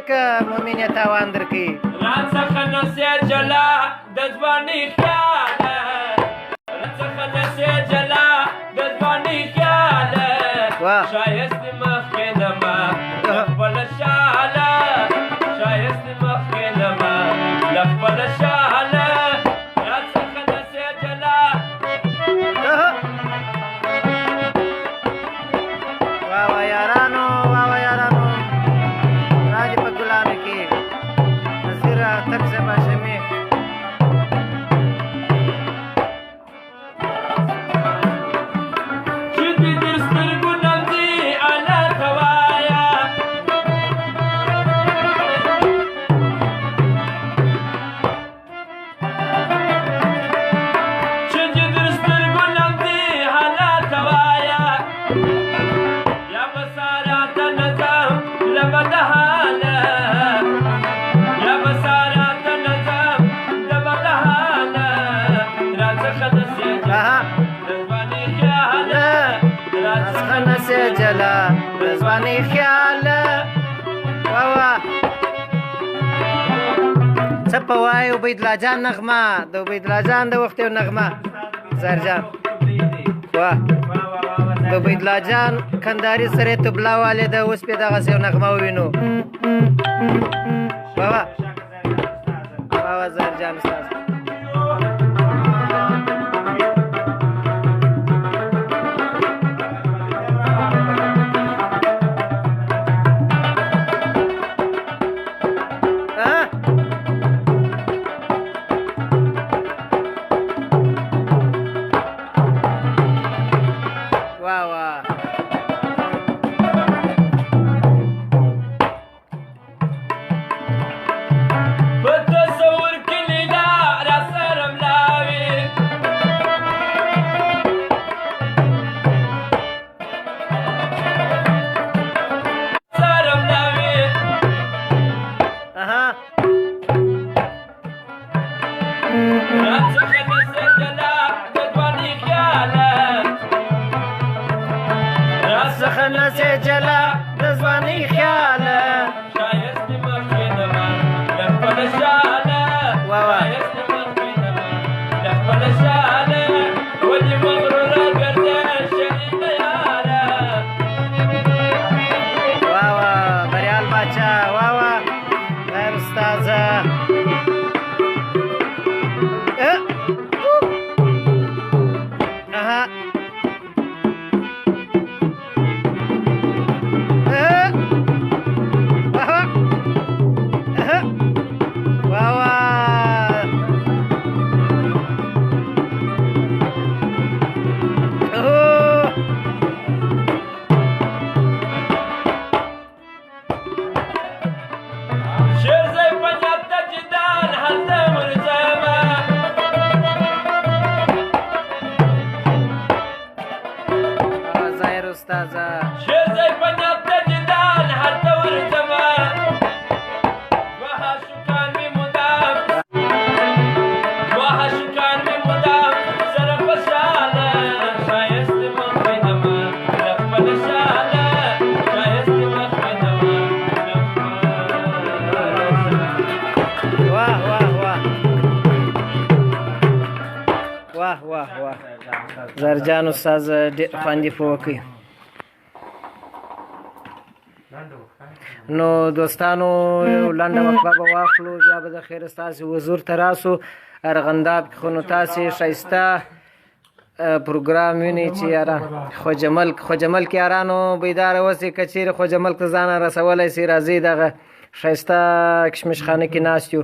که مومن یې تاوان درکوي راڅخه نسې جلا د ځوانۍ خیاله راڅخه نسې جلا د ځوانۍ خیاله ښایست مخکې دمه له خپله شاله ښایست مخکې دمه له خپله شاله راڅخه نسې جلا واوا یارانو راځي په ګلانو کې نظیر اتک صاحب هاشمي چې دې در سترګو نمځي انا ته وایه چې دې در سترګو نمځي انا ته وایه یا به سارا ته نظم له بده حاله یا به سارا ته نظم د بده حاله راڅخه نسې جلا د ځوانۍ خیاله راڅخه نسې جلا د ځوانۍ خیاله واوا څه په وایي عبیدالله جان نغمه د عبیدالله جان د وخت یو نغمه زهرجان واه د عبیدالله جان کندهاري سره طبله والې ده اوس پې دغسې یو نغمه ووینو واوا واوا زهرجان استاذ په تصور کې لیلا راسره ملاوي سره ملاوي راڅخه نسې جلا د ځوانۍ خیاله راڅخه نسې جلا د ځوانۍ خیاله ښایست مخکې دمه له خپله شاله ښایست مخکې دمه له خپله شاله ولې مغروره ګرځې شهیده یاره واوا بریال باچا واوا خیر استاذه شیرزی په نیت د جدال هلته ورځمه ظاهر استاذه شیرزی په نیت د جدال هلته ورځمه دوه شکان مې مدام سره خوشحاله ښایست مخکې دمه له خپله شاله ښایست مخکې دمه له خپله واه واه واه واه واه واه زهرجان استاذ ډېر خوندي په وکړي نو دوستانو یو لنډه وقفه به واخلو بیا به د خیر ستاسې حضور ته راسو ارغنداب کې خو نو تاسې ښایسته پروګرام وینئ چې یاران خوجمل کې یارانو بیداره اوسئ که چیرې خوجمل ته ځان رسولی سي راځئ دغه ښایسته کشمش خانه کې ناست یو